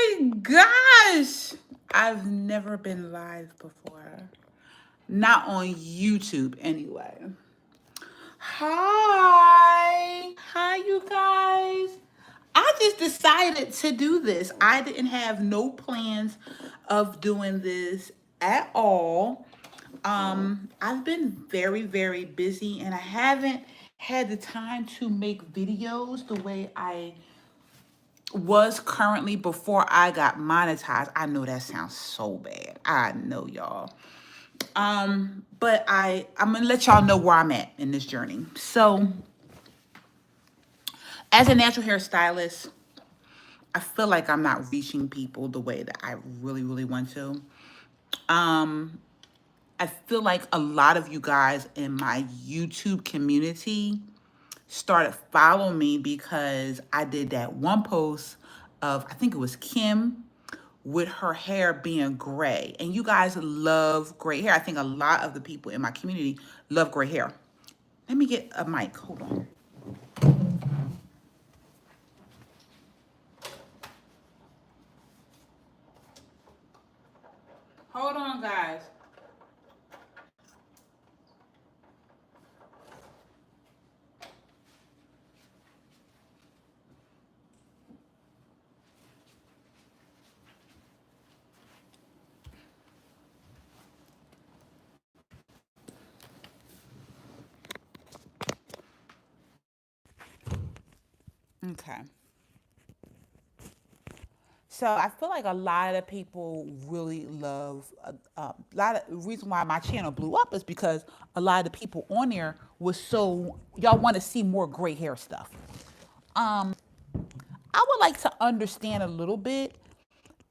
my gosh. I've never been live before. Not on YouTube, anyway. Hi. Hi, you guys. I just decided to do this. I didn't have no plans of doing this at all. I've been very, very busy and I haven't had the time to make videos the way I was currently before I got monetized. I know that sounds so bad. I know y'all. But I'm gonna let y'all know where I'm at in this journey. So, as a natural hair stylist, I feel like I'm not reaching people the way that I really, really want to. Um, I feel like a lot of you guys in my YouTube community started following me because I did that one post of, I think it was Kim, with her hair being gray. And you guys love gray hair. I think a lot of the people in my community love gray hair. Let me get a mic. Hold on. Hold on, guys. Okay. So I feel like a lot of people really love a lot of the reason why my channel blew up is because a lot of the people on there was so y'all want to see more gray hair stuff. I would like to understand a little bit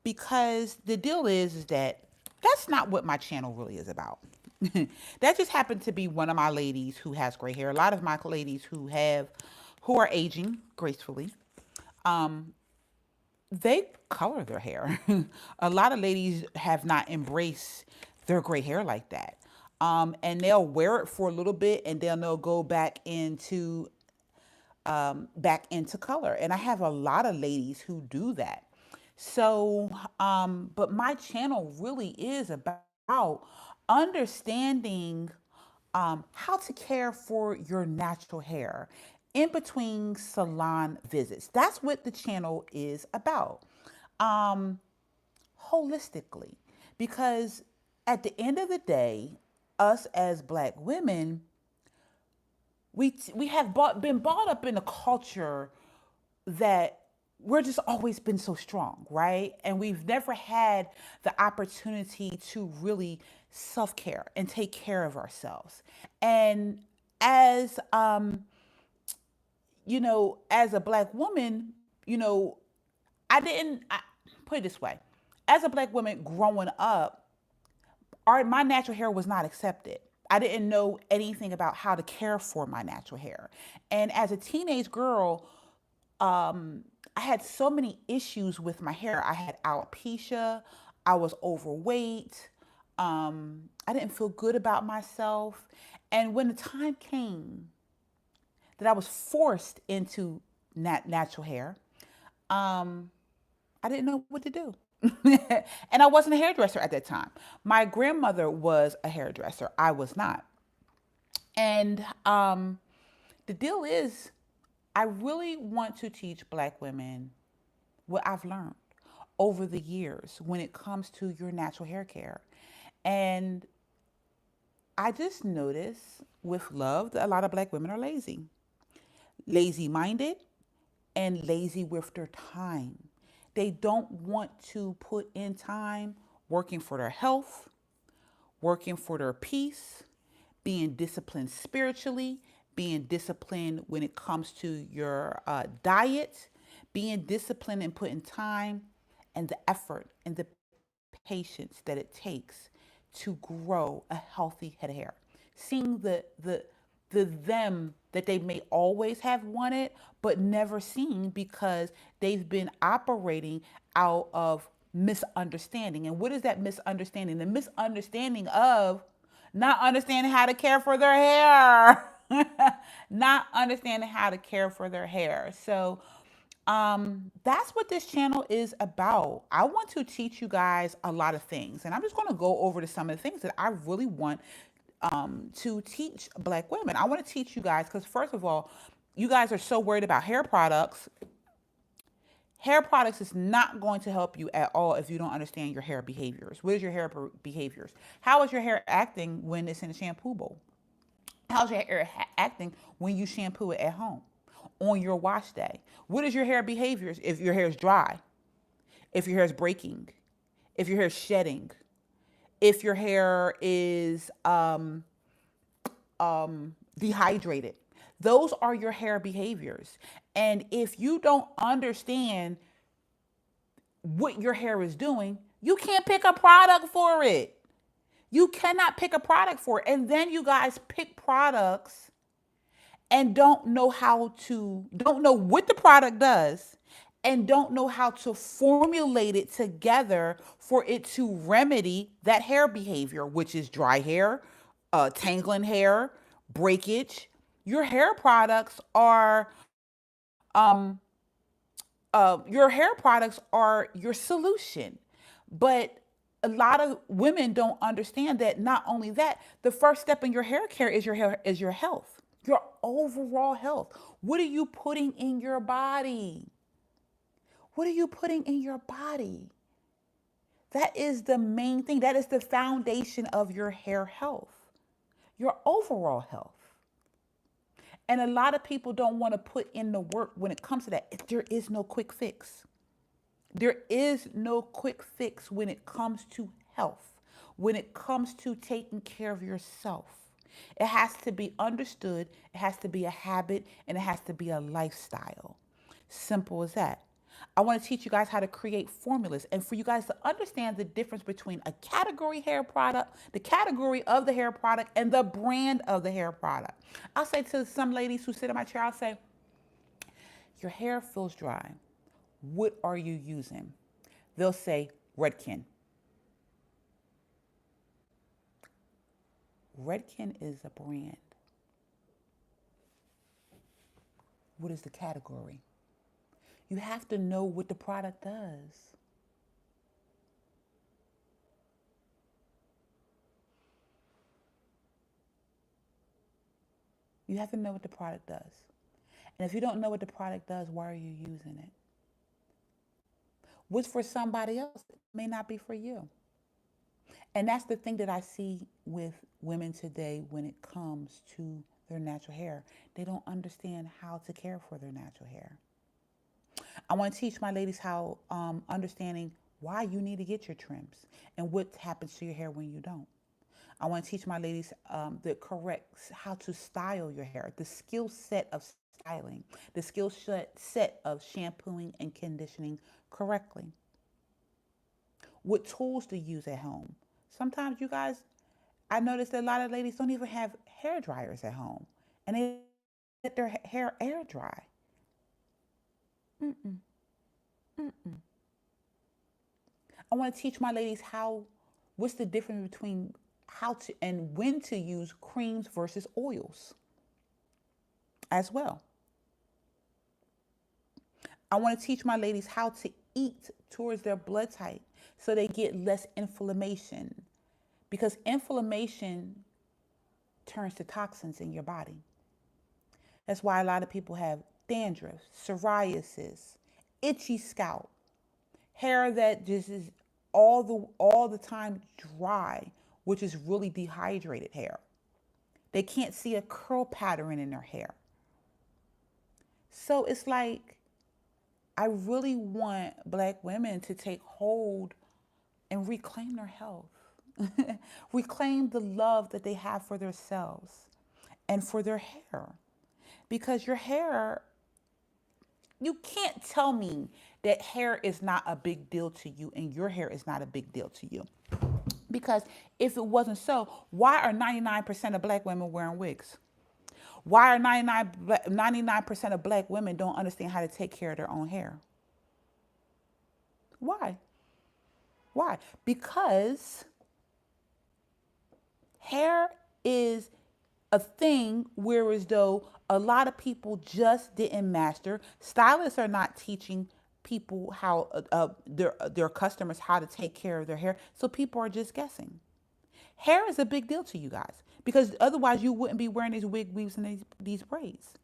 because the deal is that that's not what my channel really is about. That just happened to be one of my ladies who has gray hair. A lot of my ladies who are aging gracefully, um, they color their hair. A lot of ladies have not embraced their gray hair like that. And they'll wear it for a little bit and then they'll go back into color. And I have a lot of ladies who do that. So, but my channel really is about understanding how to care for your natural hair in between salon visits. That's what the channel is about. Um, Holistically, because at the end of the day, us as black women, we have been brought up in a culture that we're just always been so strong, right? And we've never had the opportunity to really self-care and take care of ourselves. And as as a black woman, I didn't put it this way. As a black woman growing up, my natural hair was not accepted. I didn't know anything about how to care for my natural hair. And as a teenage girl, I had so many issues with my hair. I had alopecia, I was overweight, I didn't feel good about myself. And when the time came that I was forced into natural hair, um, I didn't know what to do. And I wasn't a hairdresser at that time. My grandmother was a hairdresser. I was not. And the deal is, I really want to teach black women what I've learned over the years when it comes to your natural hair care. And I just notice with love that a lot of black women are lazy minded, and lazy with their time. They don't want to put in time working for their health, working for their peace, being disciplined spiritually, being disciplined when it comes to your diet, being disciplined and putting time and the effort and the patience that it takes to grow a healthy head of hair. Seeing the them that they may always have wanted but never seen because they've been operating out of misunderstanding. And what is that misunderstanding? The misunderstanding of not understanding how to care for their hair. Not understanding how to care for their hair. So That's what this channel is about. I want to teach you guys a lot of things, and I'm just going to go over to some of the things that I really want to teach Black women. I want to teach you guys because, first of all, you guys are so worried about hair products. Hair products is not going to help you at all if you don't understand your hair behaviors. What is your hair behaviors? How is your hair acting when it's in a shampoo bowl? How's your hair acting when you shampoo it at home on your wash day? What is your hair behaviors if your hair is dry, if your hair is breaking, if your hair is shedding, if your hair is dehydrated? Those are your hair behaviors. And if you don't understand what your hair is doing, you can't pick a product for it. You cannot pick a product for it. And then you guys pick products and don't know what the product does and don't know how to formulate it together for it to remedy that hair behavior, which is dry hair, tangling hair, breakage. Your hair products are your solution. But a lot of women don't understand that not only that, the first step in your hair care is your health, your overall health. What are you putting in your body? What are you putting in your body? That is the main thing. That is the foundation of your hair health, your overall health. And a lot of people don't want to put in the work when it comes to that. There is no quick fix. There is no quick fix when it comes to health, when it comes to taking care of yourself. It has to be understood, it has to be a habit, and it has to be a lifestyle. Simple as that. I want to teach you guys how to create formulas and for you guys to understand the difference between a category hair product, the category of the hair product, and the brand of the hair product. I'll say to some ladies who sit in my chair, I'll say, your hair feels dry. What are you using? They'll say Redken. Redken is a brand. What is the category? You have to know what the product does. You have to know what the product does. And if you don't know what the product does, why are you using it? What's for somebody else may not be for you. And that's the thing that I see with women today when it comes to their natural hair. They don't understand how to care for their natural hair. I want to teach my ladies how understanding why you need to get your trims and what happens to your hair when you don't. I want to teach my ladies the correct how to style your hair, the skill set of styling, the skill set of shampooing and conditioning correctly. What tools to use at home. Sometimes you guys, I noticed that a lot of ladies don't even have hair dryers at home and they let their hair air dry. Mm-mm, mm-mm. I want to teach my ladies what's the difference between how to and when to use creams versus oils as well. I want to teach my ladies how to eat towards their blood type so they get less inflammation because inflammation turns to toxins in your body. That's why a lot of people have dandruff, psoriasis, itchy scalp, hair that just is all the time dry, which is really dehydrated hair. They can't see a curl pattern in their hair. So it's like I really want Black women to take hold and reclaim their health. Reclaim the love that they have for themselves and for their hair. Because your hair, you can't tell me that hair is not a big deal to you and your hair is not a big deal to you. Because if it wasn't so, why are 99% of Black women wearing wigs? Why are 99% of Black women don't understand how to take care of their own hair? Why? Why? Because hair is a thing where as though a lot of people just didn't master. Stylists are not teaching people how their customers how to take care of their hair, so people are just guessing. Hair is a big deal to you guys because otherwise you wouldn't be wearing these wig weaves and these braids.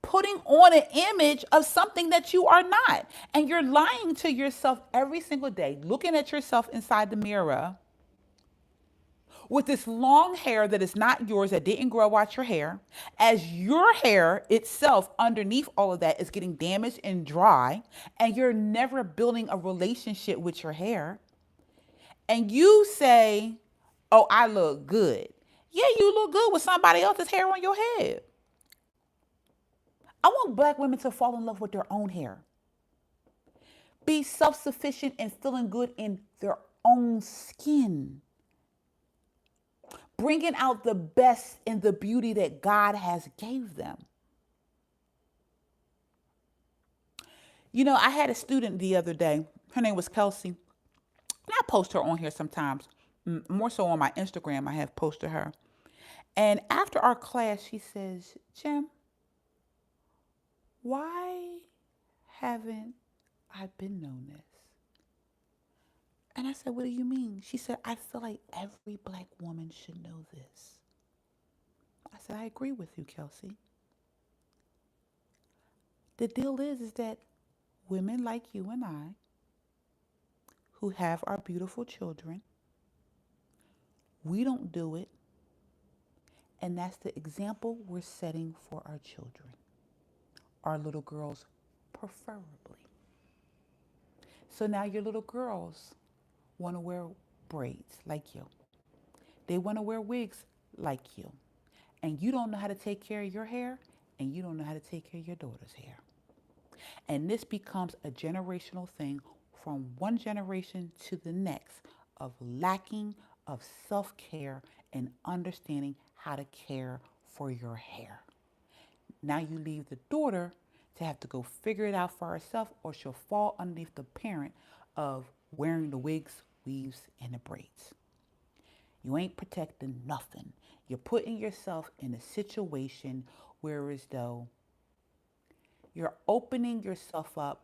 Putting on an image of something that you are not. And you're lying to yourself every single day, looking at yourself inside the mirror with this long hair that is not yours, that didn't grow out your hair, as your hair itself underneath all of that is getting damaged and dry, and you're never building a relationship with your hair, and you say, oh, I look good. Yeah, you look good with somebody else's hair on your head. I want black women to fall in love with their own hair. Be self sufficient and feeling good in their own skin. Bringing out the best in the beauty that God has gave them. You know, I had a student the other day. Her name was Kelsey. And I post her on here sometimes. More so on my Instagram, I have posted her. And after our class, she says, Jim, why haven't I been known this? And I said, what do you mean? She said, I feel like every black woman should know this. I said, I agree with you, Kelsey. The deal is that women like you and I, who have our beautiful children, we don't do it. And that's the example we're setting for our children, our little girls, preferably. So now your little girls want to wear braids like you. They want to wear wigs like you. And you don't know how to take care of your hair, and you don't know how to take care of your daughter's hair. And this becomes a generational thing from one generation to the next of lacking of self-care and understanding how to care for your hair. Now you leave the daughter to have to go figure it out for herself, or she'll fall underneath the parent of wearing the wigs, weaves, and the braids. You ain't protecting nothing. You're putting yourself in a situation where as though you're opening yourself up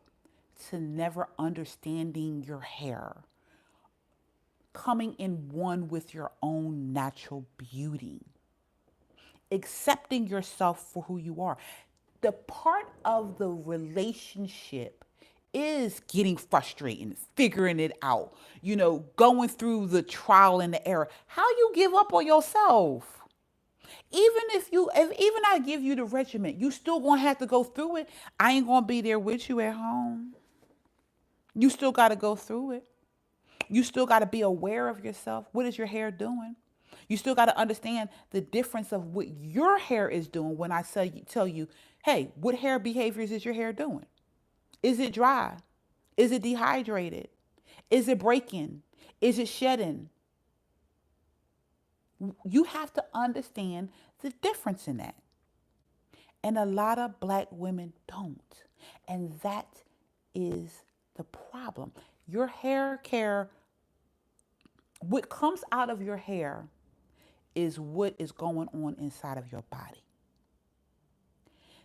to never understanding your hair, coming in one with your own natural beauty, accepting yourself for who you are. The part of the relationship is getting frustrated, figuring it out, going through the trial and the error. How you give up on yourself? Even I give you the regimen, you still gonna have to go through it. I ain't gonna be there with you at home. You still gotta go through it. You still gotta be aware of yourself. What is your hair doing? You still gotta understand the difference of what your hair is doing when I tell you, hey, what hair behaviors is your hair doing? Is it dry? Is it dehydrated? Is it breaking? Is it shedding? You have to understand the difference in that. And a lot of black women don't. And that is the problem. Your hair care, what comes out of your hair is what is going on inside of your body.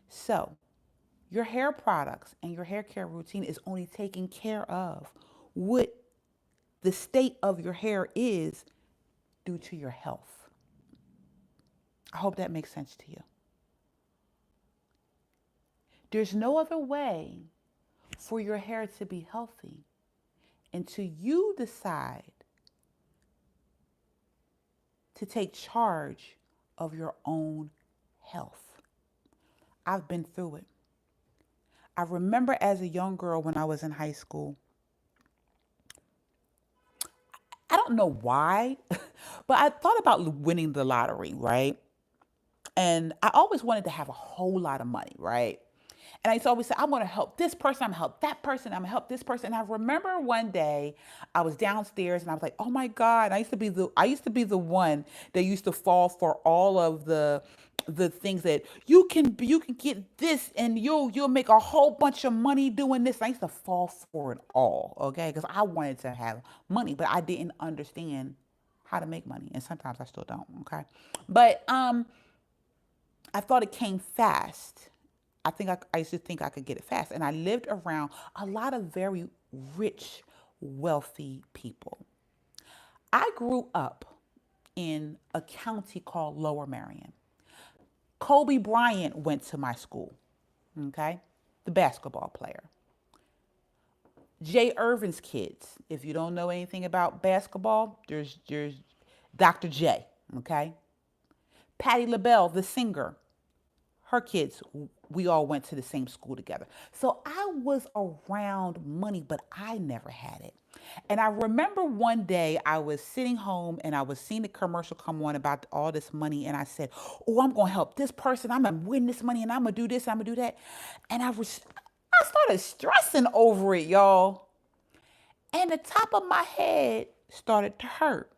So, your hair products and your hair care routine is only taking care of what the state of your hair is due to your health. I hope that makes sense to you. There's no other way for your hair to be healthy until you decide to take charge of your own health. I've been through it. I remember as a young girl when I was in high school, I don't know why, but I thought about winning the lottery, right? And I always wanted to have a whole lot of money, right? And I used to always say, I'm going to help this person, I'm going to help that person, I'm going to help this person. And I remember one day I was downstairs and I was like, oh my God, I used to be the one that used to fall for all of the things that you can get this and you'll make a whole bunch of money doing this. I used to fall for it all, okay? Because I wanted to have money, but I didn't understand how to make money, and sometimes I still don't. Okay, but I thought it came fast. I used to think I could get it fast, and I lived around a lot of very rich, wealthy people. I grew up in a county called Lower Merion. Kobe Bryant went to my school. Okay, the basketball player. Jay Irvin's kids. If you don't know anything about basketball, there's Dr. J. Okay, Patti LaBelle, the singer, her kids, we all went to the same school together. So I was around money, but I never had it. And I remember one day I was sitting home and I was seeing the commercial come on about all this money. And I said, oh, I'm going to help this person. I'm going to win this money and I'm going to do this, I'm going to do that. And I started stressing over it, y'all. And the top of my head started to hurt.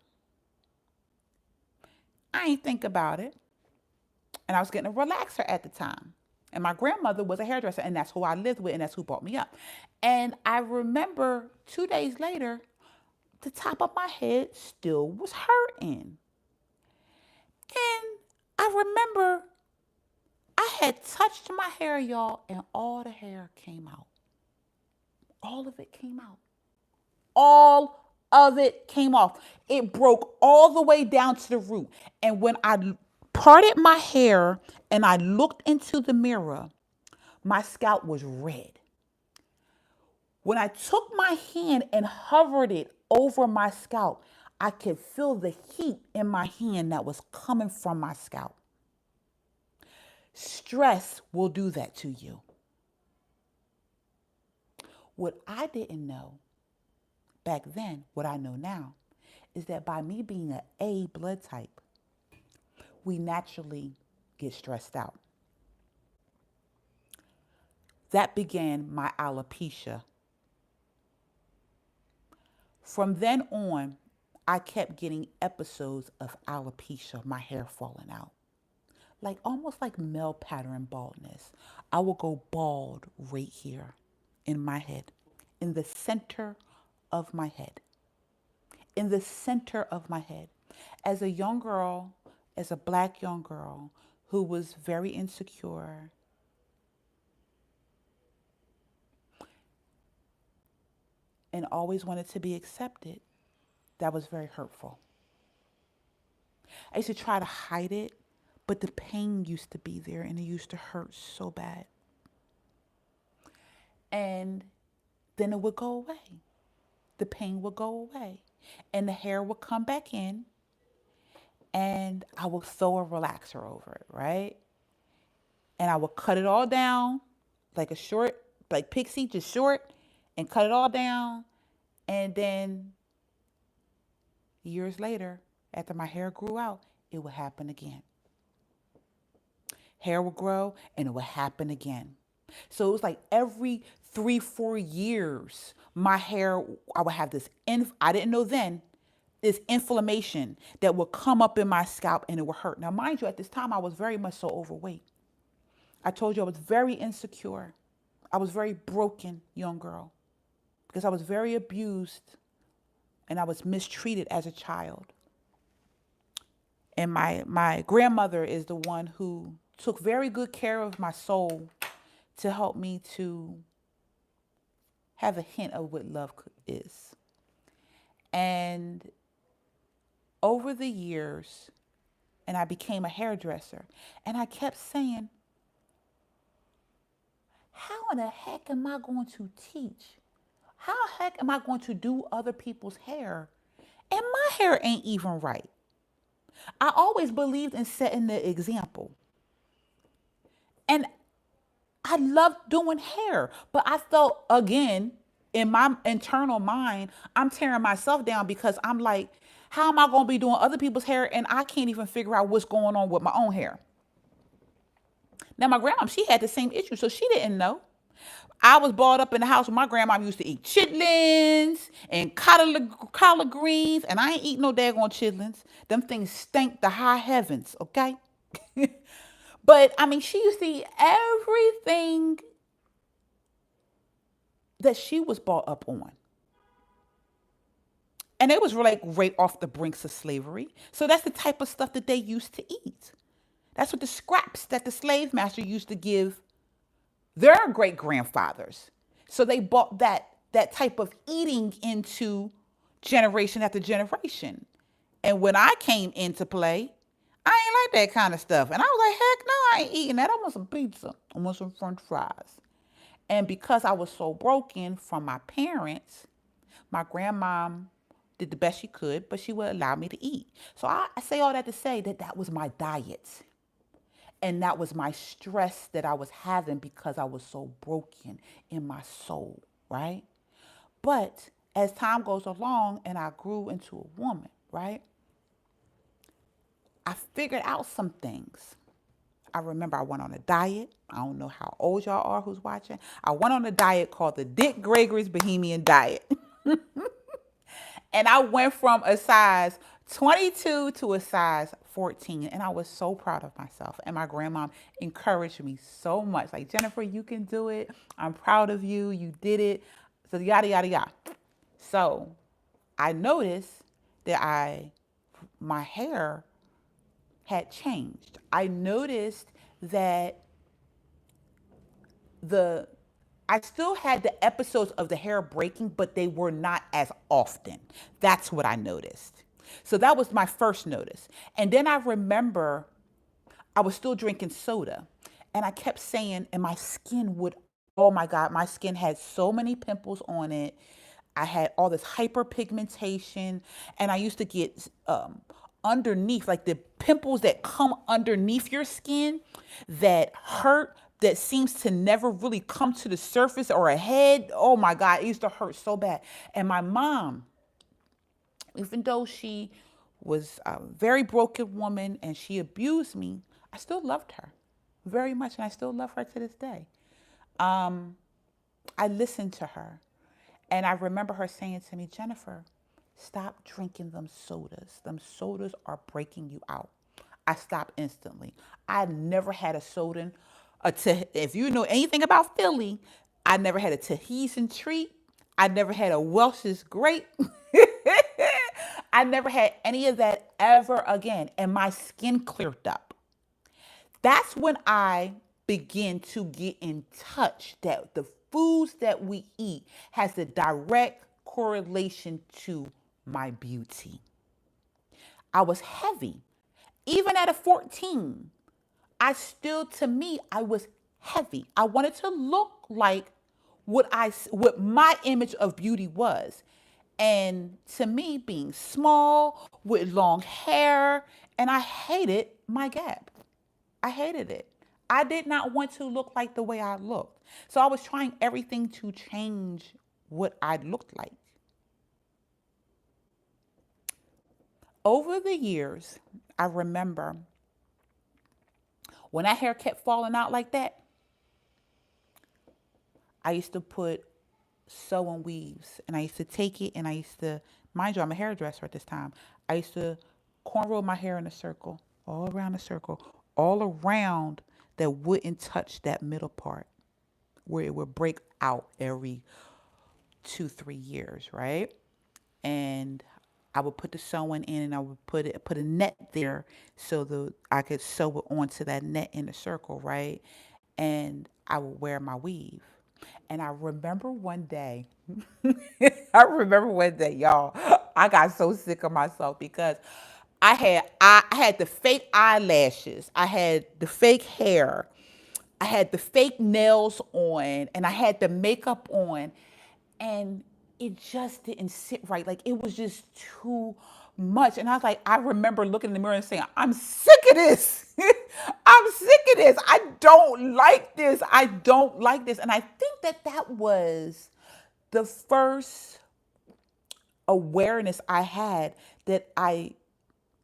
I ain't think about it. And I was getting a relaxer at the time. And my grandmother was a hairdresser, and that's who I lived with, and that's who brought me up. And I remember 2 days later, the top of my head still was hurting. And I remember I had touched my hair, y'all, and all the hair came out. All of it came out. All of it came off. It broke all the way down to the root. And when I parted my hair and I looked into the mirror, my scalp was red. When I took my hand and hovered it over my scalp, I could feel the heat in my hand that was coming from my scalp. Stress will do that to you. What I didn't know back then, what I know now, is that by me being an A blood type, we naturally get stressed out. That began my alopecia. From then on, I kept getting episodes of alopecia, my hair falling out. Like almost like male pattern baldness. I will go bald right here in my head, in the center of my head. In the center of my head. As a young girl, as a black young girl who was very insecure, and always wanted to be accepted, that was very hurtful. I used to try to hide it, but the pain used to be there and it used to hurt so bad. And then it would go away. The pain would go away. And the hair would come back in and I would throw a relaxer over it, right? And I would cut it all down like a short, like pixie, just short, and cut it all down. And then years later, after my hair grew out, it would happen again. Hair would grow and it would happen again. So it was like every 3-4 years, my hair, I would have this, I didn't know then, this inflammation that would come up in my scalp and it would hurt. Now, mind you, at this time, I was very much so overweight. I told you I was very insecure. I was very broken young girl because I was very abused and I was mistreated as a child. And my grandmother is the one who took very good care of my soul to help me to have a hint of what love is. And over the years, and I became a hairdresser, and I kept saying, how in the heck am I going to teach? How the heck am I going to do other people's hair? And my hair ain't even right. I always believed in setting the example. And I loved doing hair, but I felt again in my internal mind, I'm tearing myself down because I'm like, how am I going to be doing other people's hair and I can't even figure out what's going on with my own hair? Now, my grandma, she had the same issue, so she didn't know. I was brought up in the house where my grandma used to eat chitlins and collard greens, and I ain't eat no daggone chitlins. Them things stank the high heavens, okay? But, I mean, she used to eat everything that she was brought up on. And it was like right off the brinks of slavery. So that's the type of stuff that they used to eat. That's what the scraps that the slave master used to give their great grandfathers. So they brought that type of eating into generation after generation. And when I came into play, I ain't like that kind of stuff. And I was like, heck no, I ain't eating that. I want some pizza. I want some french fries. And because I was so broken from my parents, my grandma did the best she could, but she would allow me to eat. So I say all that to say that that was my diet. And that was my stress that I was having because I was so broken in my soul, right? But as time goes along and I grew into a woman, right? I figured out some things. I remember I went on a diet. I don't know how old y'all are who's watching. I went on a diet called the Dick Gregory's Bohemian Diet. And I went from a size 22 to a size 14. And I was so proud of myself. And my grandma encouraged me so much. Like, Jennifer, you can do it. I'm proud of you. You did it. So yada, yada, yada. So I noticed that my hair had changed. I noticed that I still had the episodes of the hair breaking, but they were not as often. That's what I noticed. So that was my first notice. And then I remember I was still drinking soda. And I kept saying, and my skin would, oh my God, my skin had so many pimples on it. I had all this hyperpigmentation. And I used to get underneath, like the pimples that come underneath your skin that hurt, that seems to never really come to the surface or a head. Oh my God, it used to hurt so bad. And my mom, even though she was a very broken woman and she abused me, I still loved her very much. And I still love her to this day. I listened to her. And I remember her saying to me, Jennifer, stop drinking them sodas. Them sodas are breaking you out. I stopped instantly. I never had a soda. If you know anything about Philly, I never had a Tahitian treat. I never had a Welch's grape. I never had any of that ever again. And my skin cleared up. That's when I begin to get in touch that the foods that we eat has a direct correlation to my beauty. I was heavy. Even at a 14, to me, I was heavy. I wanted to look like what my image of beauty was. And to me, being small with long hair, and I hated my gap. I hated it. I did not want to look like the way I looked. So I was trying everything to change what I looked like. Over the years, I remember when that hair kept falling out like that, I used to put sew-on weaves, and I used to take it, and I used to, mind you, I'm a hairdresser at this time. I used to cornrow my hair in a circle, all around the circle, all around that wouldn't touch that middle part where it would break out every 2-3 years, right? And I would put the sewing in, and I would put a net there so I could sew it onto that net in a circle, right? And I would wear my weave. And I remember one day, y'all, I got so sick of myself because I had the fake eyelashes, I had the fake hair, I had the fake nails on, and I had the makeup on, and it just didn't sit right. Like, it was just too much. And I was like, I remember looking in the mirror and saying, I'm sick of this. I'm sick of this. I don't like this. I don't like this. And I think that was the first awareness I had that I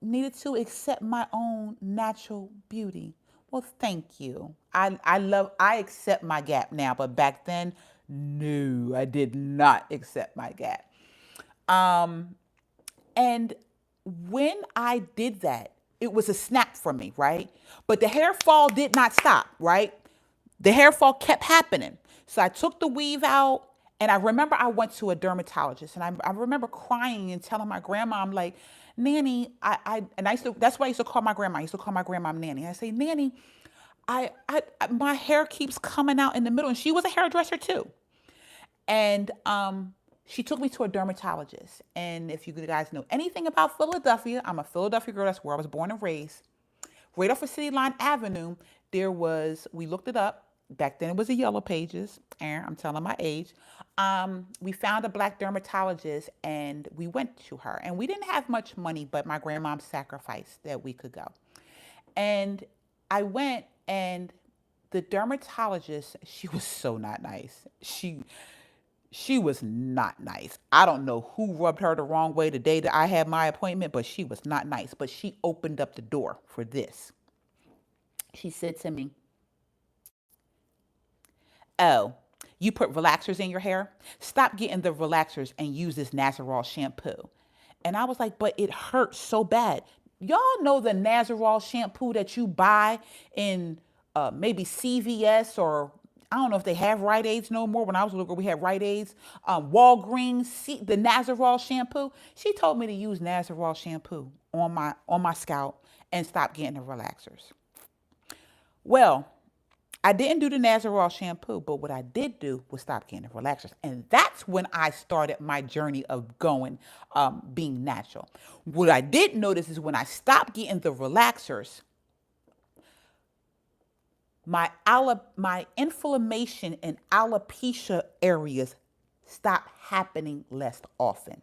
needed to accept my own natural beauty. Well, thank you. I accept my gap now, but back then, no, I did not accept my gap. And when I did that, it was a snap for me, right? But the hair fall did not stop, right? The hair fall kept happening. So I took the weave out And I remember I went to a dermatologist, and I remember crying and telling my grandma, I'm like, Nanny, and I used to, that's why I used to call my grandma. I used to call my grandma Nanny. I say, Nanny, my hair keeps coming out in the middle. And she was a hairdresser too. And she took me to a dermatologist. And if you guys know anything about Philadelphia, I'm a Philadelphia girl. That's where I was born and raised. Right off of City Line Avenue, we looked it up. Back then it was the Yellow Pages. Aaron, I'm telling my age. We found a black dermatologist and we went to her. And we didn't have much money, but my grandmom sacrificed that we could go. And I went, and the dermatologist, she was so not nice. She was not nice. I don't know who rubbed her the wrong way the day that I had my appointment, but she was not nice. But she opened up the door for this. She said to me, "Oh, you put relaxers in your hair? Stop getting the relaxers and use this Nazarol shampoo." And I was like, "But it hurts so bad." Y'all know the Nazarol shampoo that you buy in maybe CVS, or I don't know if they have Rite Aids no more. When I was a little girl, we had Rite Aids, Walgreens, the Nazarol shampoo. She told me to use Nazarol shampoo on my scalp and stop getting the relaxers. Well, I didn't do the Nazarol shampoo, but what I did do was stop getting the relaxers. And that's when I started my journey of being natural. What I did notice is when I stopped getting the relaxers, my inflammation and alopecia areas stopped happening less often.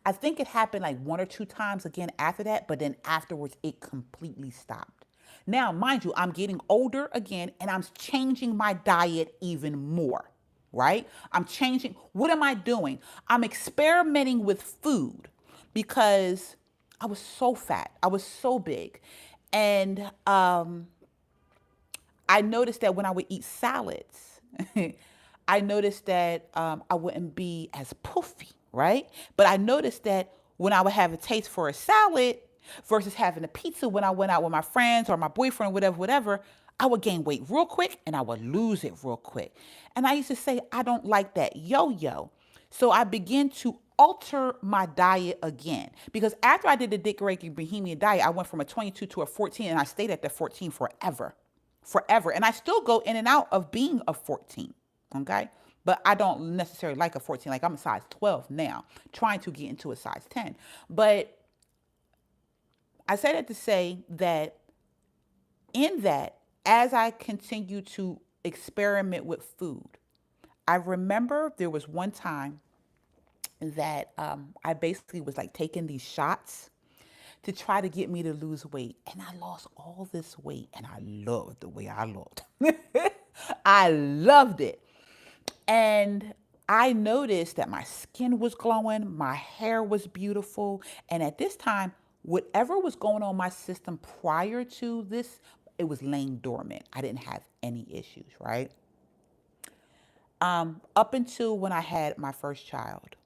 I think it happened like one or two times again after that, but then afterwards it completely stopped. Now, mind you, I'm getting older again and I'm changing my diet even more, right? I'm changing. What am I doing? I'm experimenting with food because I was so fat. I was so big. And I noticed that when I would eat salads, I noticed that I wouldn't be as poofy, right? But I noticed that when I would have a taste for a salad versus having a pizza when I went out with my friends or my boyfriend, whatever, whatever, I would gain weight real quick and I would lose it real quick. And I used to say, I don't like that yo-yo. So I began to alter my diet again. Because after I did the Dick Reiki Bohemian diet, I went from a 22 to a 14 and I stayed at the 14 forever. Forever. And I still go in and out of being a 14. Okay. But I don't necessarily like a 14. Like I'm a size 12 now, trying to get into a size 10. But I say that to say that in that, as I continue to experiment with food, I remember there was one time that I basically was like taking these shots to try to get me to lose weight. And I lost all this weight and I loved the way I looked. I loved it. And I noticed that my skin was glowing, my hair was beautiful. And at this time, whatever was going on in my system prior to this, it was laying dormant. I didn't have any issues, right? Up until when I had my first child.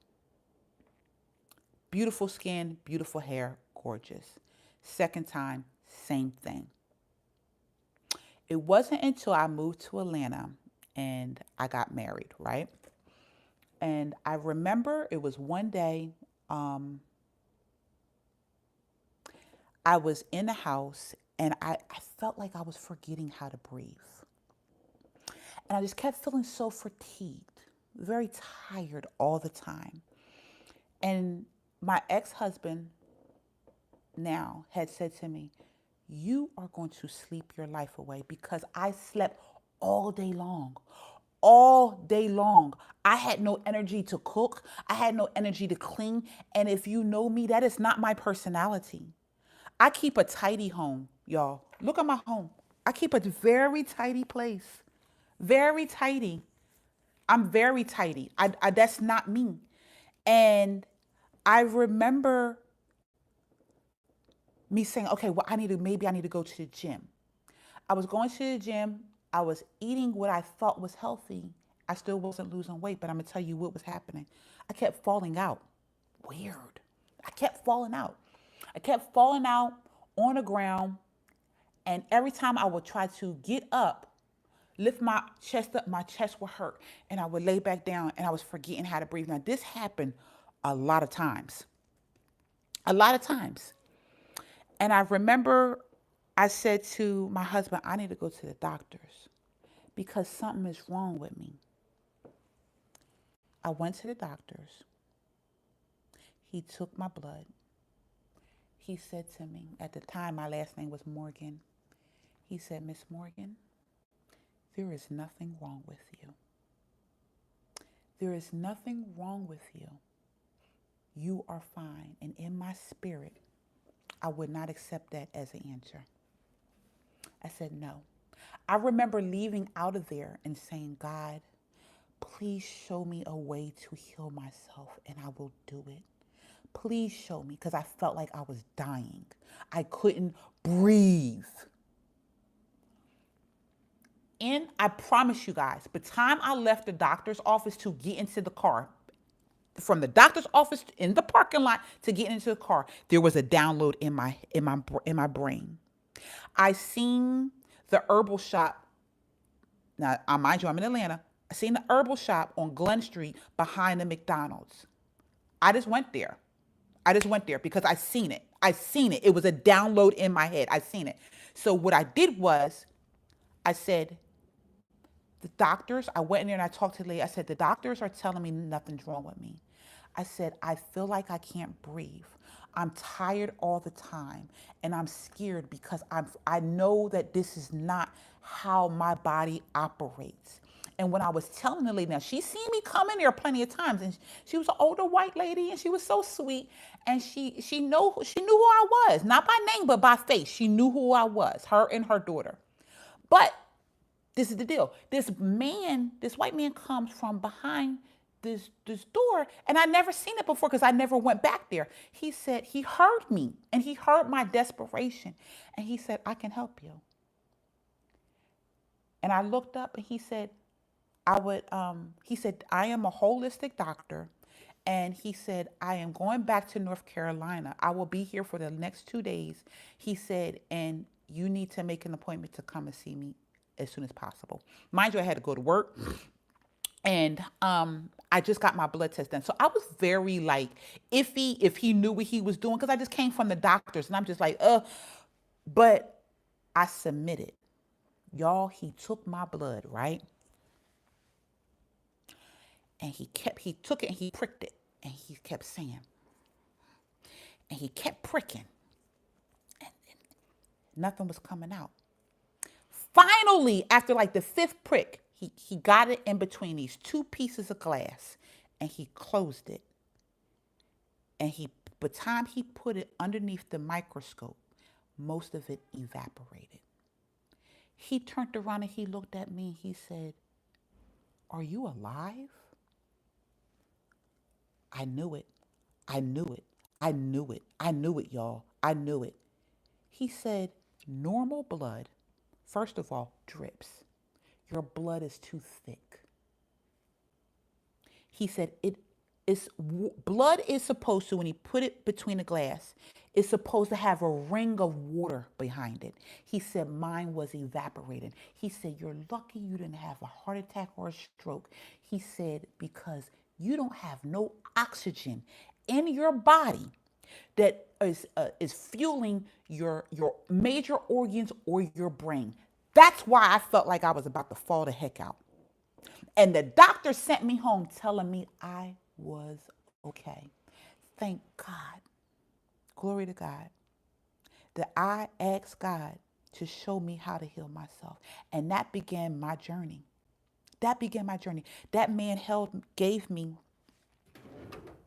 Beautiful skin, beautiful hair, gorgeous. Second time, same thing. It wasn't until I moved to Atlanta and I got married, right? And I remember it was one day, I was in the house and I felt like I was forgetting how to breathe. And I just kept feeling so fatigued, very tired all the time. And my ex-husband now had said to me, "You are going to sleep your life away," because I slept all day long. All day long. I had no energy to cook. I had no energy to clean. And if you know me, that is not my personality. I keep a tidy home, y'all. Look at my home. I keep a very tidy place. Very tidy. I'm very tidy. That's not me. And I remember me saying, okay, well, maybe I need to go to the gym. I was going to the gym. I was eating what I thought was healthy. I still wasn't losing weight, but I'm gonna tell you what was happening. I kept falling out. Weird. I kept falling out. I kept falling out on the ground, and every time I would try to get up, lift my chest up, my chest would hurt, and I would lay back down, and I was forgetting how to breathe. Now, this happened a lot of times, a lot of times. And I remember I said to my husband, I need to go to the doctors because something is wrong with me. I went to the doctors. He took my blood. He said to me, at the time, my last name was Morgan. He said, Miss Morgan, there is nothing wrong with you. There is nothing wrong with you. You are fine. And in my spirit, I would not accept that as an answer. I said, no. I remember leaving out of there and saying, God, please show me a way to heal myself and I will do it. Please show me, because I felt like I was dying. I couldn't breathe. And I promise you guys, by the time I left the doctor's office to get into the car, from the doctor's office in the parking lot to get into the car, there was a download in my brain. I seen the herbal shop. Now, I mind you, I'm in Atlanta. I seen the herbal shop on Glen Street behind the McDonald's. I just went there. Because I seen it. It was a download in my head. I seen it. So what I did was, I said, the doctors, I went in there and I talked to the lady. I said, the doctors are telling me nothing's wrong with me. I said, I feel like I can't breathe. I'm tired all the time and I'm scared because I know that this is not how my body operates. And when I was telling the lady, now she seen me come in there plenty of times, and she was an older white lady, and she was so sweet, and she knew who I was, not by name but by face. She knew who I was, her and her daughter. But this is the deal. This white man comes from behind this door, and I never seen it before because I never went back there. He said he heard me and he heard my desperation, and he said, I can help you. And I looked up and he said, he said, I am a holistic doctor. And he said, I am going back to North Carolina. I will be here for the next 2 days. He said, and you need to make an appointment to come and see me as soon as possible. Mind you, I had to go to work. And I just got my blood test done. So I was very like iffy if he knew what he was doing, because I just came from the doctors and I'm just like, but I submitted. Y'all, he took my blood, right? And he took it and he pricked it. And he kept saying, and he kept pricking. And nothing was coming out. Finally, after like the 5th prick, he got it in between these 2 pieces of glass and he closed it. And by the time he put it underneath the microscope, most of it evaporated. He turned around and he looked at me and he said, are you alive? I knew it. I knew it. I knew it. I knew it, y'all. I knew it. He said, normal blood, first of all, drips. Your blood is too thick. He said, blood is supposed to, when he put it between the glass, it's supposed to have a ring of water behind it. He said, mine was evaporating. He said, you're lucky you didn't have a heart attack or a stroke. He said, because you don't have no oxygen in your body that is fueling your major organs or your brain. That's why I felt like I was about to fall the heck out. And the doctor sent me home telling me I was okay. Thank God. Glory to God. That I asked God to show me how to heal myself. And that began my journey. That man gave me,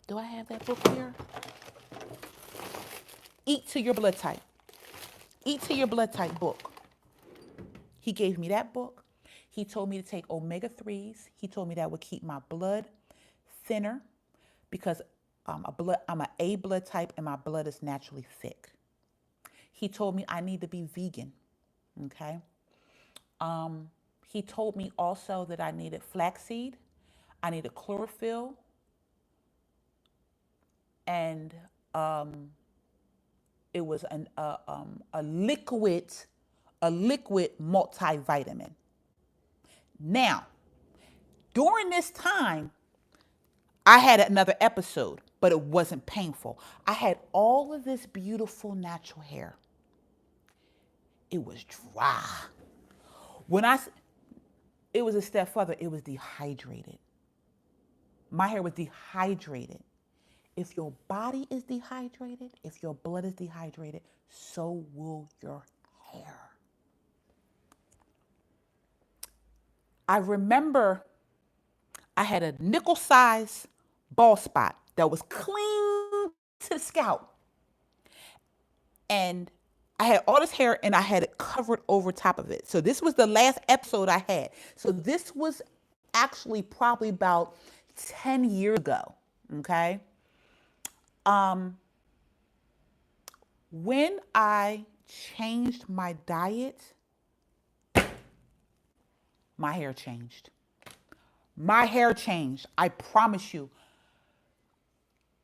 do I have that book here? Eat to Your Blood Type. Eat to Your Blood Type book. He gave me that book. He told me to take omega-3s. He told me that would keep my blood thinner because I'm an A blood type and my blood is naturally thick. He told me I need to be vegan, okay? He told me also that I needed flaxseed, I needed chlorophyll, and it was a liquid multivitamin. Now, during this time, I had another episode, but it wasn't painful. I had all of this beautiful natural hair. It was dry. When I, it was a step further, it was dehydrated. My hair was dehydrated. If your body is dehydrated, if your blood is dehydrated, so will your hair. I remember I had a nickel size bald spot that was clean to the scalp. And I had all this hair and I had it covered over top of it. So this was the last episode I had. So this was actually probably about 10 years ago. Okay. Um, when I changed my diet, my hair changed. My hair changed. I promise you.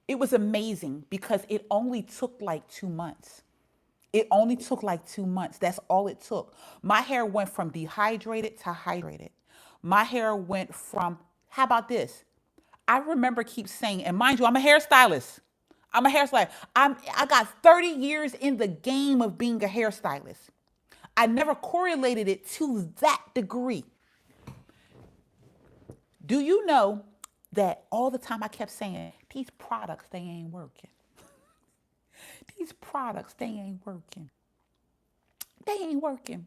It was amazing because it only took like 2 months. It only took like 2 months. That's all it took. My hair went from dehydrated to hydrated. My hair went from, how about this? I remember keep saying, and mind you, I'm a hairstylist. I'm a hairstylist. I got 30 years in the game of being a hairstylist. I never correlated it to that degree. Do you know that all the time I kept saying, these products, they ain't working. These products, they ain't working. They ain't working.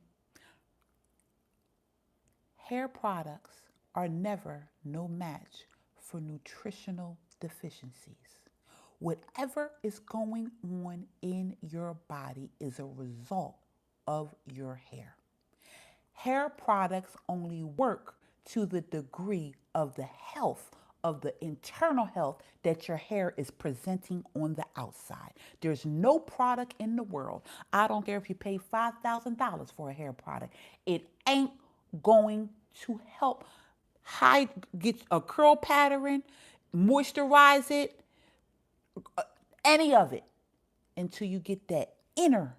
Hair products are never no match for nutritional deficiencies. Whatever is going on in your body is a result of your hair. Hair products only work to the degree of the health, of the internal health that your hair is presenting on the outside. There's no product in the world. I don't care if you pay $5,000 for a hair product. It ain't going to help hide, get a curl pattern, moisturize it, any of it, until you get that inner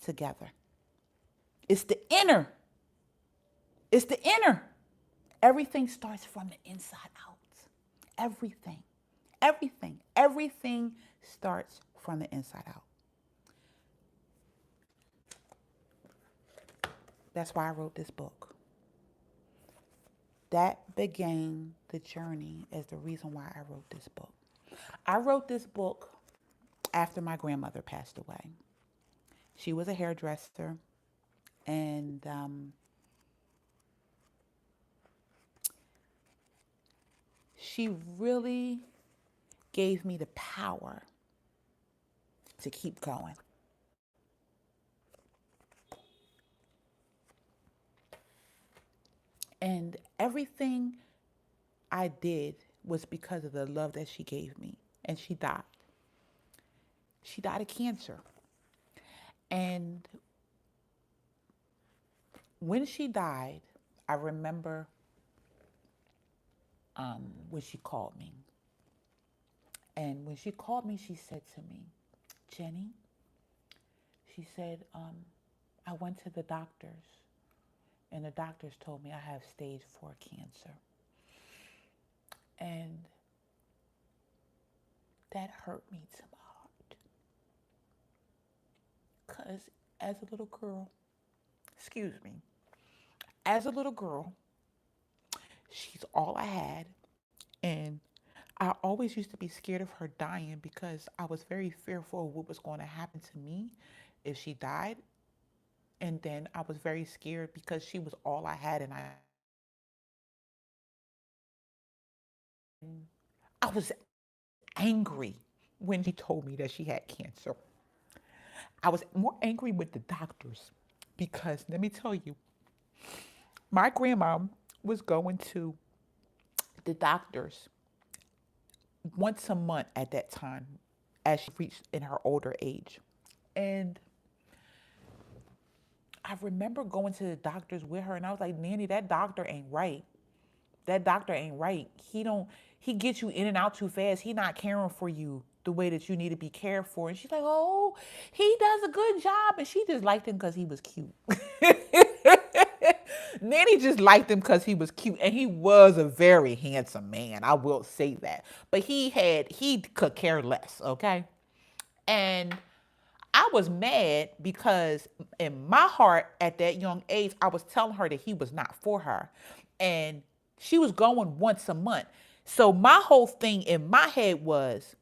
together. It's the inner. It's the inner. Everything starts from the inside out. Everything. Everything starts from the inside out. That's why I wrote this book. That began the journey as the reason why I wrote this book. I wrote this book after my grandmother passed away. She was a hairdresser, and she really gave me the power to keep going. And everything I did was because of the love that she gave me. And she died. She died of cancer. And when she died, I remember when she called me. And when she called me, she said to me, Jenny, she said, I went to the doctors, and the doctors told me I have stage 4 cancer. And that hurt me to my heart. Because as a little girl, as a little girl, she's all I had. And I always used to be scared of her dying because I was very fearful of what was going to happen to me if she died. And then I was very scared because she was all I had, and I was angry when she told me that she had cancer. I was more angry with the doctors because let me tell you, my grandma was going to the doctors once a month at that time as she reached in her older age. And I remember going to the doctors with her, and I was like, Nanny, that doctor ain't right. That doctor ain't right. He gets you in and out too fast. He not caring for you the way that you need to be cared for. And she's like, oh, he does a good job. And she just liked him because he was cute. Nanny just liked him because he was cute, and he was a very handsome man. I will say that. But he could care less, okay? And I was mad because in my heart at that young age, I was telling her that he was not for her. And she was going once a month. So my whole thing in my head was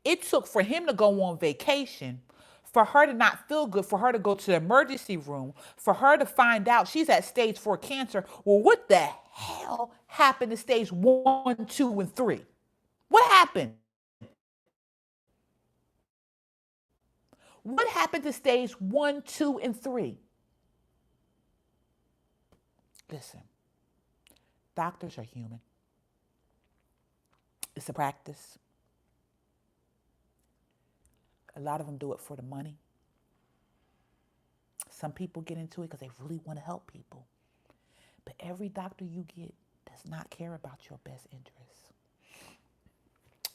it took for him to go on vacation, for her to not feel good, for her to go to the emergency room, for her to find out she's at stage 4 cancer. Well, what the hell happened to stage 1, 2, and 3? What happened? What happened to stage 1, 2, and 3? Listen, doctors are human. It's a practice. A lot of them do it for the money. Some people get into it because they really want to help people. But every doctor you get does not care about your best interests.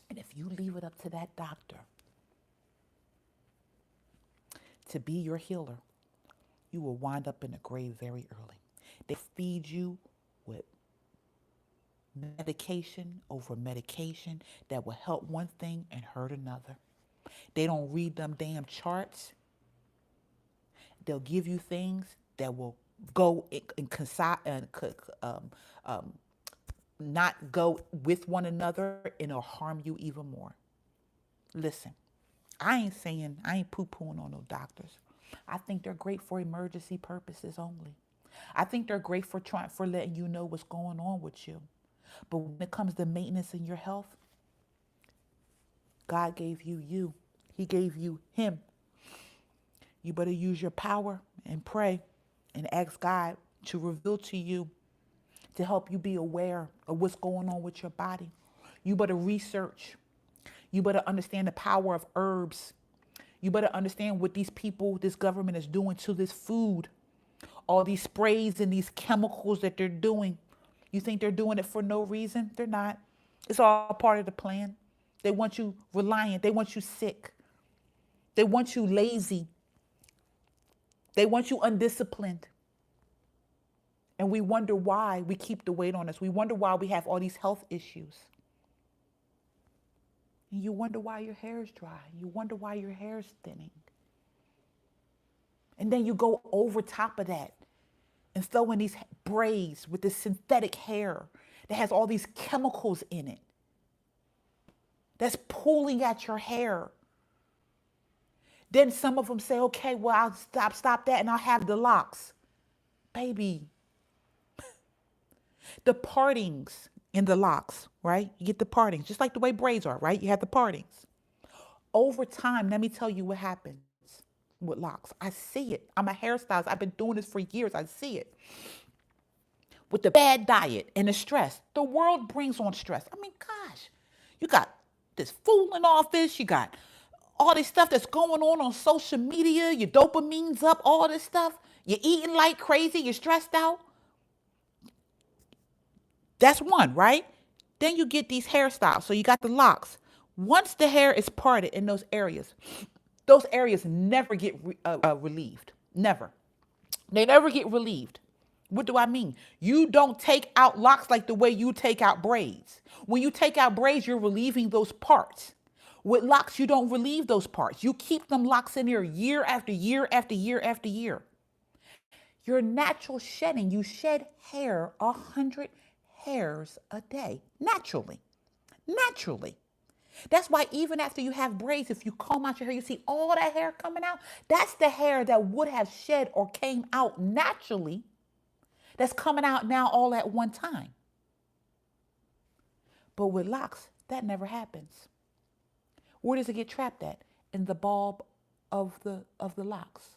And if you leave it up to that doctor to be your healer, you will wind up in the grave very early. They feed you with medication over medication that will help one thing and hurt another. They don't read them damn charts. They'll give you things that will go not go with one another, and it'll harm you even more. Listen, I ain't poo-pooing on no doctors. I think they're great for emergency purposes only. I think they're great for letting you know what's going on with you. But when it comes to maintenance in your health, God gave you you. He gave you him. You better use your power and pray and ask God to reveal to you, to help you be aware of what's going on with your body. You better research. You better understand the power of herbs. You better understand what these people, this government is doing to this food. All these sprays and these chemicals that they're doing. You think they're doing it for no reason? They're not. It's all part of the plan. They want you reliant. They want you sick. They want you lazy. They want you undisciplined. And we wonder why we keep the weight on us. We wonder why we have all these health issues. And you wonder why your hair is dry. You wonder why your hair is thinning. And then you go over top of that and throw in these braids with this synthetic hair that has all these chemicals in it that's pulling at your hair. Then some of them say, okay, well, I'll stop that and I'll have the locks. Baby, the partings in the locks, right? You get the partings, just like the way braids are, right? You have the partings. Over time, let me tell you what happens with locks. I see it. I'm a hairstylist. I've been doing this for years. I see it. With the bad diet and the stress, the world brings on stress. I mean, gosh, you got this fool in office. You got all this stuff that's going on social media. Your dopamine's up, all this stuff. You're eating like crazy. You're stressed out. That's one, right? Then you get these hairstyles. So you got the locks. Once the hair is parted in those areas never get relieved. Never. They never get relieved. What do I mean? You don't take out locks like the way you take out braids. When you take out braids, you're relieving those parts. With locks, you don't relieve those parts. You keep them locks in there year after year after year after year. Your natural shedding, you shed hair 100 hairs a day, naturally. Naturally. That's why even after you have braids, if you comb out your hair, you see all that hair coming out. That's the hair that would have shed or came out naturally that's coming out now all at one time. But with locks, that never happens. Where does it get trapped at? In the bulb of the locks.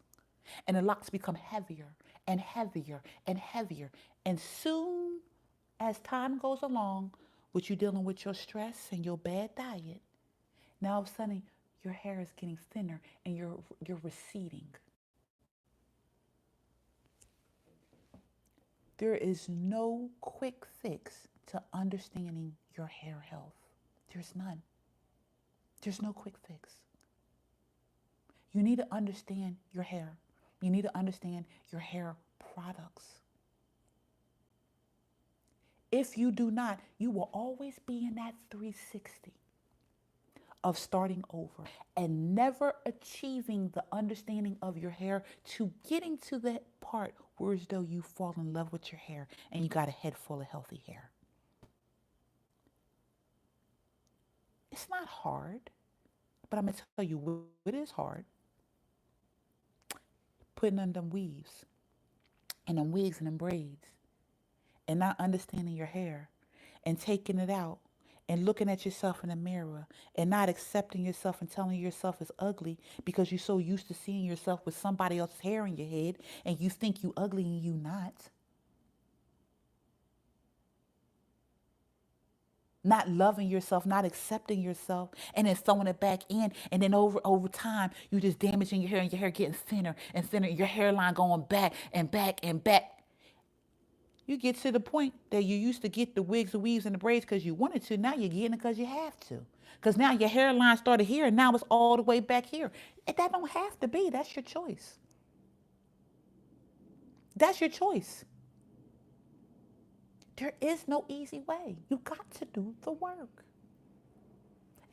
And the locks become heavier and heavier and heavier. And soon as time goes along, with you dealing with your stress and your bad diet, now all of a sudden your hair is getting thinner and you're receding. There is no quick fix to understanding your hair health. There's none. There's no quick fix. You need to understand your hair. You need to understand your hair products. If you do not, you will always be in that 360 of starting over and never achieving the understanding of your hair to getting to that part where as though you fall in love with your hair and you got a head full of healthy hair. It's not hard, but I'm going to tell you what is hard. Putting on them weaves and them wigs and them braids and not understanding your hair and taking it out and looking at yourself in the mirror and not accepting yourself and telling yourself it's ugly because you're so used to seeing yourself with somebody else's hair in your head and you think you ugly and you not. Not loving yourself, not accepting yourself, and then throwing it back in, and then over time, you just damaging your hair, and your hair getting thinner and thinner, your hairline going back and back and back. You get to the point that you used to get the wigs, the weaves, and the braids because you wanted to. Now you're getting it because you have to. Because now your hairline started here, and now it's all the way back here. And that don't have to be. That's your choice. That's your choice. There is no easy way. You got to do the work.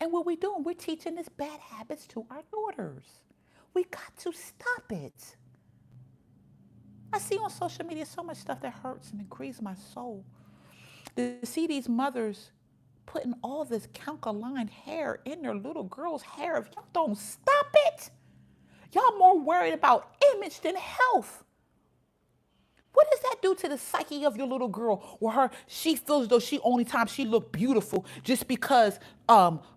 And what we're doing, we're teaching these bad habits to our daughters. We got to stop it. I see on social media so much stuff that hurts and grieves my soul. To see these mothers putting all this calcaline hair in their little girl's hair. If y'all don't stop it, y'all more worried about image than health. What does that do to the psyche of your little girl? Where she feels as though she only time she look beautiful just because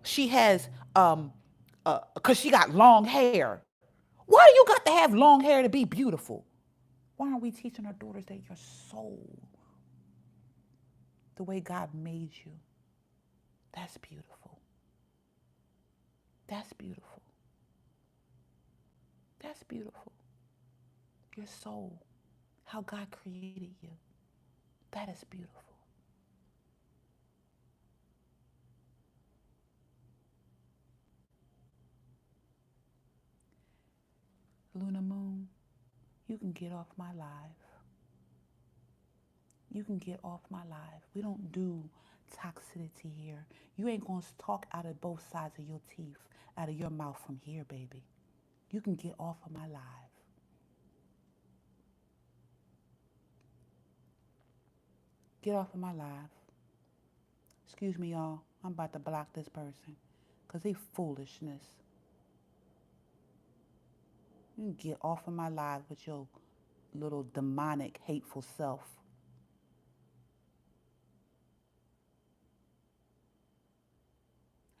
she has because she got long hair. Why do you got to have long hair to be beautiful? Why aren't we teaching our daughters that your soul, the way God made you, that's beautiful. That's beautiful. That's beautiful. Your soul, how God created you, that is beautiful. Luna Moon, you can get off my live. You can get off my live. We don't do toxicity here. You ain't going to talk out of both sides of your teeth, out of your mouth from here, baby. You can get off of my live. Get off of my live. Excuse me, y'all. I'm about to block this person because they foolishness. You can get off of my live with your little demonic, hateful self.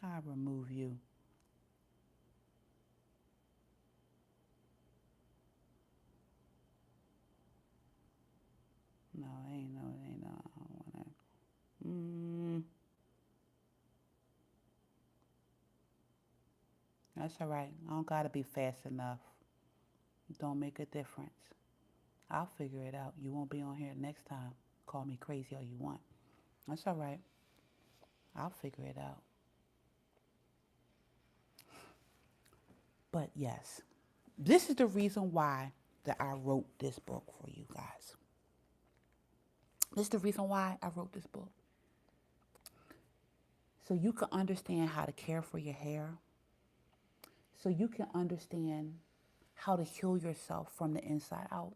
I remove you. No, ain't no, I don't want to. That's all right. I don't got to be fast enough. It don't make a difference. I'll figure it out. You won't be on here next time. Call me crazy all you want. That's all right. I'll figure it out. But yes, this is the reason why that I wrote this book for you guys. This is the reason why I wrote this book. So you can understand how to care for your hair. So you can understand how to heal yourself from the inside out.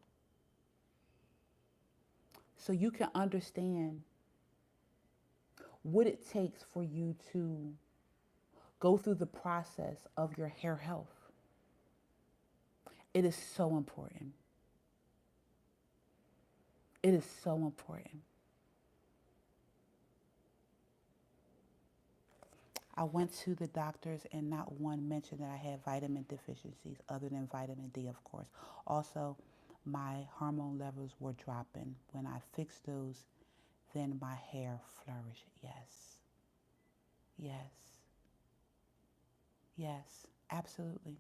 So you can understand what it takes for you to go through the process of your hair health. It is so important. It is so important. I went to the doctors and not one mentioned that I had vitamin deficiencies other than vitamin D, of course. Also, my hormone levels were dropping. When I fixed those, then my hair flourished. Yes. Yes. Yes, absolutely.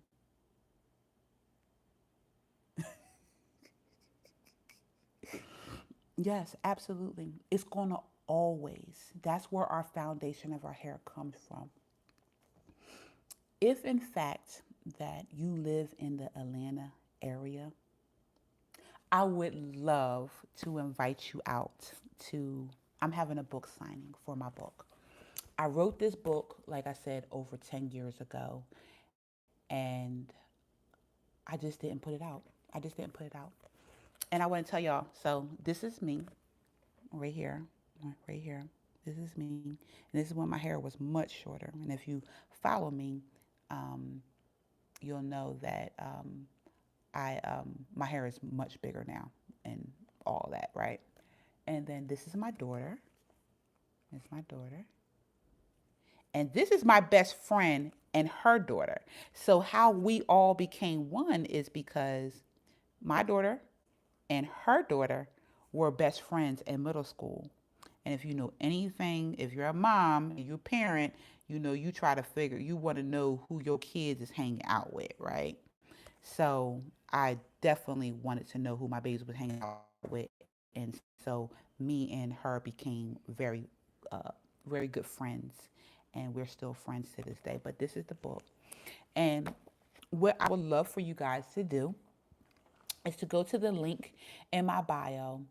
Yes, absolutely. It's going to always, that's where our foundation of our hair comes from. If in fact that you live in the Atlanta area, I would love to invite you out to I'm having a book signing for my book. I wrote this book, like I said, over 10 years ago, and I just didn't put it out. I just didn't put it out. And I want to tell y'all, so this is me right here, right here. This is me. And this is when my hair was much shorter. And if you follow me, um, you'll know that I my hair is much bigger now and all that, right? And then this is my daughter. This is my daughter. And this is my best friend and her daughter. So how we all became one is because my daughter and her daughter were best friends in middle school. And if you know anything, if you're a mom and you're a parent, you know you try to figure, you want to know who your kids is hanging out with, right? So I definitely wanted to know who my babies was hanging out with, and so me and her became uh, very good friends, and we're still friends to this day. But this is the book, and what I would love for you guys to do is to go to the link in my bio,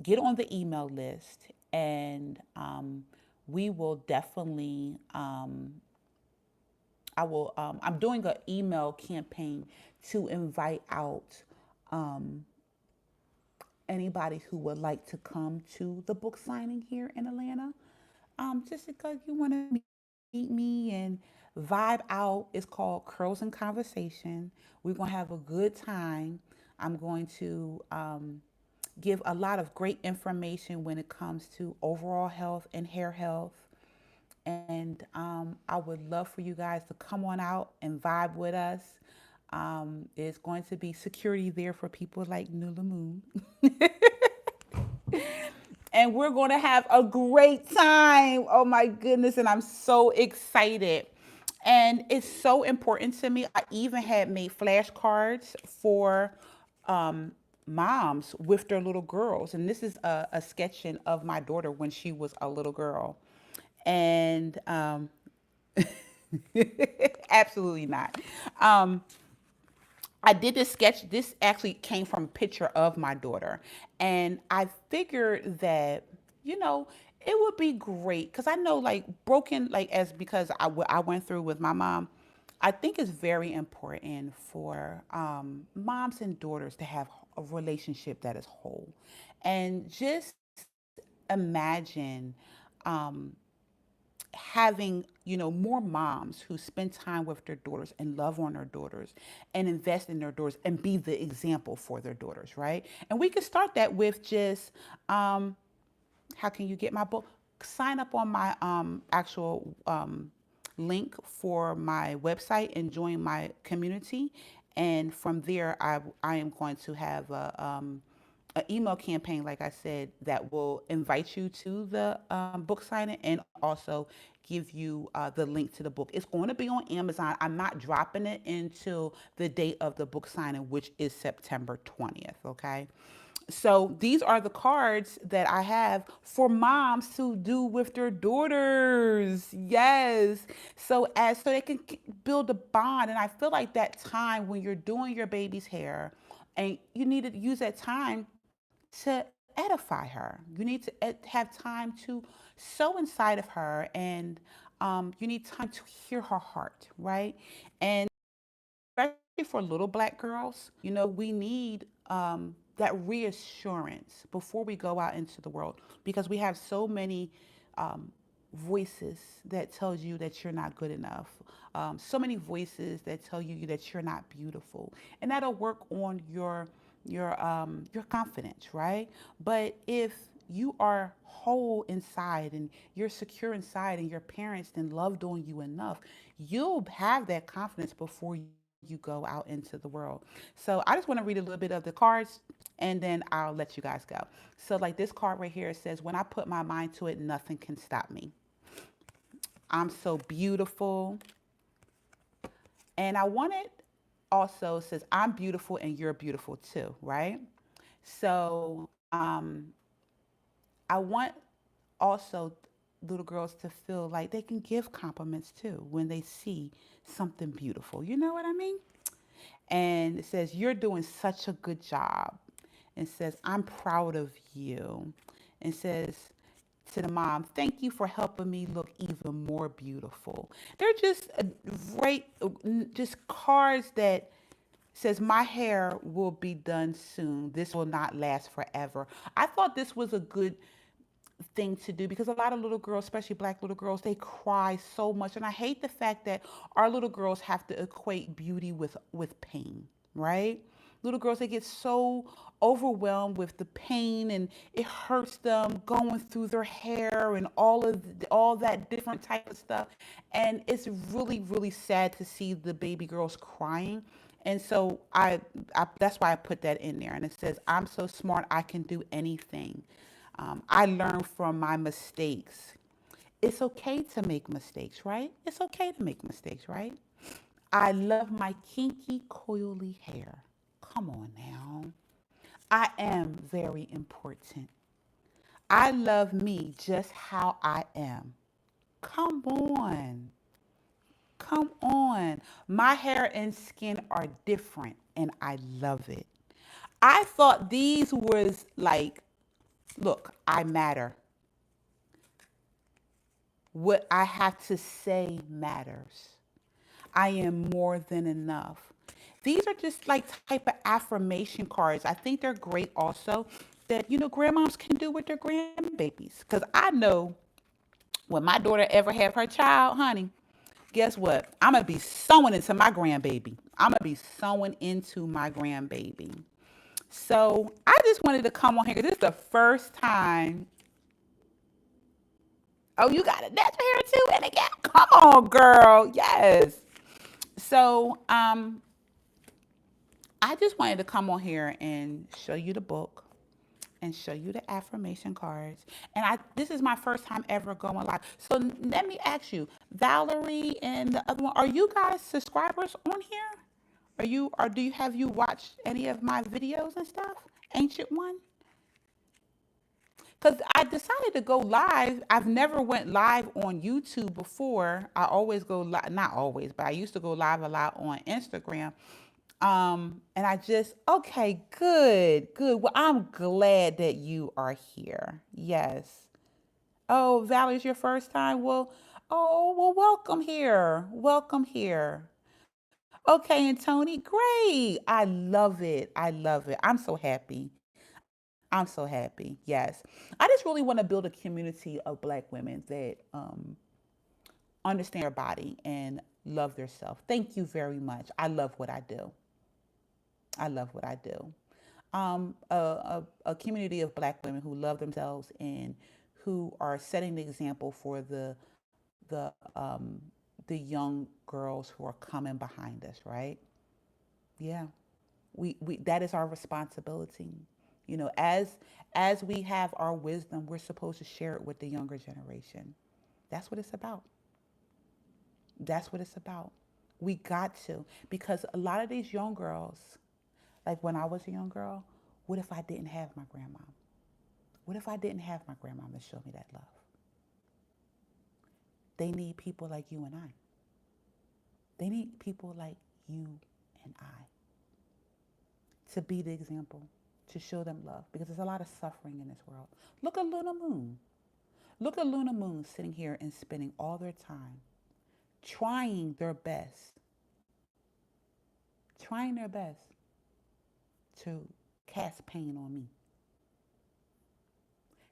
get on the email list, and we will definitely I'm doing an email campaign to invite out anybody who would like to come to the book signing here in Atlanta. Just because you want to meet me and vibe out. It's called Curls and Conversation. We're going to have a good time. I'm going to give a lot of great information when it comes to overall health and hair health. And I would love for you guys to come on out and vibe with us. It's going to be security there for people like Nula Moon. And we're going to have a great time. Oh my goodness. And I'm so excited. And it's so important to me. I even had made flashcards for um, moms with their little girls. And this is a sketching of my daughter when she was a little girl. And absolutely not. Um, I did this sketch. This actually came from a picture of my daughter. And I figured that, you know, it would be great because I know, like, broken, like, as because I went through with my mom, I think it's very important for moms and daughters to have a relationship that is whole. And just imagine um, having more moms who spend time with their daughters and love on their daughters and invest in their daughters and be the example for their daughters, right? And we can start that with just how can you get my book? Sign up on my actual link for my website and join my community. And from there, I am going to have an email campaign, like I said, that will invite you to the book signing and also give you the link to the book. It's going to be on Amazon. I'm not dropping it until the date of the book signing, which is September 20th. Okay. So these are the cards that I have for moms to do with their daughters. Yes. So they can build a bond. And I feel like that time when you're doing your baby's hair and you need to use that time to edify her. You need to have time to sow inside of her, and you need time to hear her heart, right? And especially for little black girls, we need that reassurance before we go out into the world because we have so many um, voices that tells you that you're not good enough. So many voices that tell you that you're not beautiful, and that'll work on your confidence, right? But if you are whole inside and you're secure inside and your parents then loved on you enough, you'll have that confidence before you go out into the world. So I just want to read a little bit of the cards and then I'll let you guys go. So like this card right here, it says, when I put my mind to it, nothing can stop me. I'm so beautiful. And I wanted also says, I'm beautiful and you're beautiful too, right? So I want also little girls to feel like they can give compliments too when they see something beautiful. You know what I mean? And it says, you're doing such a good job. It says, I'm proud of you. and says to the mom, "Thank you for helping me look even more beautiful." They're just great, just cards that says, "My hair will be done soon. This will not last forever." I thought this was a good thing to do because a lot of little girls, especially black little girls, they cry so much, and I hate the fact that our little girls have to equate beauty with pain, right? Little girls, they get so overwhelmed with the pain, and it hurts them going through their hair and all that different type of stuff, and it's really really sad to see the baby girls crying. And so I that's why I put that in there, and it says, "I'm so smart, I can do anything. I learn from my mistakes." It's okay to make mistakes, right? It's okay to make mistakes, right? "I love my kinky, coily hair." Come on now. "I am very important. I love me just how I am." Come on. Come on. "My hair and skin are different and I love it." I thought these was like, look, I matter. What I have to say matters. I am more than enough. These are just like type of affirmation cards. I think they're great also that, grandmoms can do with their grandbabies. Because I know when my daughter ever have her child, honey, guess what? I'm going to be sewing into my grandbaby. I'm going to be sewing into my grandbaby. So I just wanted to come on here because this is the first time. Oh, you got a natural hair too, and again, come on, girl. Yes. So, I just wanted to come on here and show you the book and show you the affirmation cards. And this is my first time ever going live. So let me ask you, Valerie and the other one, are you guys subscribers on here? Do you have you watched any of my videos and stuff? Ancient one? Because I decided to go live. I've never went live on YouTube before. I always go live, not always, but I used to go live a lot on Instagram. And I just, okay, good, good. Well, I'm glad that you are here. Yes. Oh, Valerie's your first time? Well, welcome here. Welcome here. Okay, and Tony, great. I love it. I love it. I'm so happy. I'm so happy. Yes. I just really want to build a community of black women that understand their body and love their self. Thank you very much. I love what I do. I love what I do. A community of black women who love themselves and who are setting the example for the young girls who are coming behind us, right? Yeah. We that is our responsibility. As we have our wisdom, we're supposed to share it with the younger generation. That's what it's about. That's what it's about. We got to, because a lot of these young girls, like when I was a young girl, what if I didn't have my grandma? What if I didn't have my grandma to show me that love? They need people like you and I. They need people like you and I to be the example, to show them love, because there's a lot of suffering in this world. Look at Luna Moon. Look at Luna Moon sitting here and spending all their time trying their best, trying their best to cast pain on me.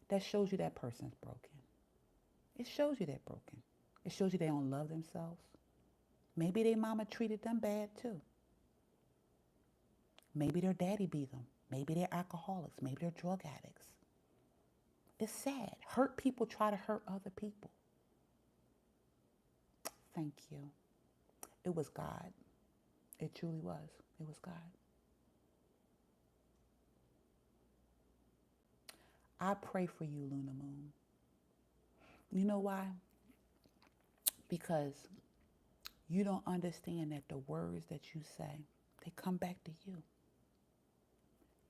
That shows you that person's broken. It shows you they're broken. It shows you they don't love themselves. Maybe their mama treated them bad too. Maybe their daddy beat them. Maybe they're alcoholics. Maybe they're drug addicts. It's sad. Hurt people try to hurt other people. Thank you. It was God. It truly was. It was God. I pray for you, Luna Moon. You know why? Because you don't understand that the words that you say, they come back to you.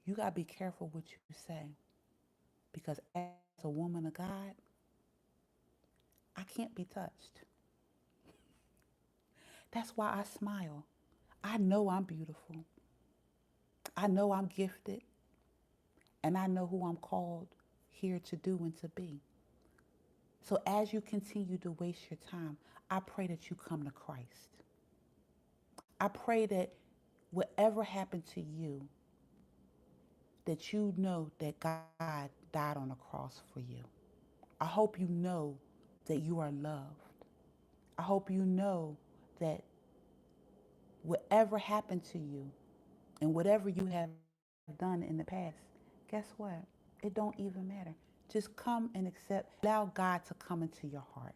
You got to be careful what you say. Because as a woman of God, I can't be touched. That's why I smile. I know I'm beautiful. I know I'm gifted. And I know who I'm called here to do and to be. So as you continue to waste your time, I pray that you come to Christ. I pray that whatever happened to you, that you know that God died on the cross for you. I hope you know that you are loved. I hope you know that whatever happened to you and whatever you have done in the past, guess what? It don't even matter. Just come and accept. Allow God to come into your heart.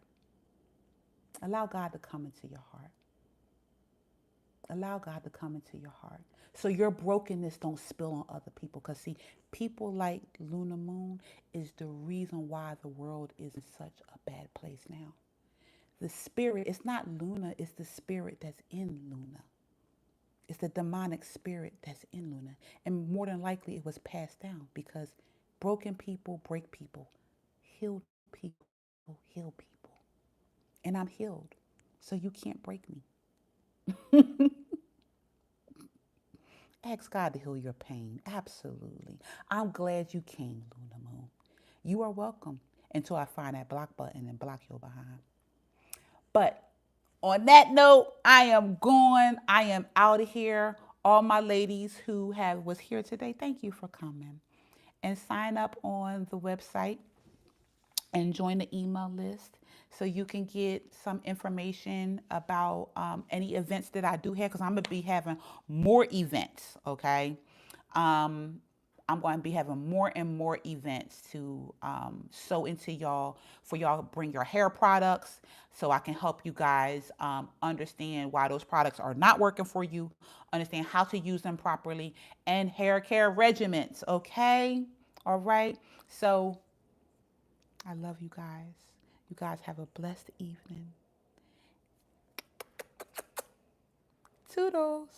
Allow God to come into your heart. Allow God to come into your heart. So your brokenness don't spill on other people. Because see, people like Luna Moon is the reason why the world is in such a bad place now. The spirit, it's not Luna, it's the spirit that's in Luna. It's the demonic spirit that's in Luna. And more than likely it was passed down because broken people break people. Healed people heal people. And I'm healed. So you can't break me. Ask God to heal your pain. Absolutely. I'm glad you came, Luna Moon. You are welcome until I find that block button and block your behind. But on that note, I am going. I am out of here. All my ladies who was here today, thank you for coming. And sign up on the website and join the email list so you can get some information about any events that I do have, because I'm going to be having more events, okay? I'm going to be having more and more events to sow into y'all, for y'all to bring your hair products so I can help you guys understand why those products are not working for you, understand how to use them properly, and hair care regimens, okay? All right? So I love you guys. You guys have a blessed evening. Toodles.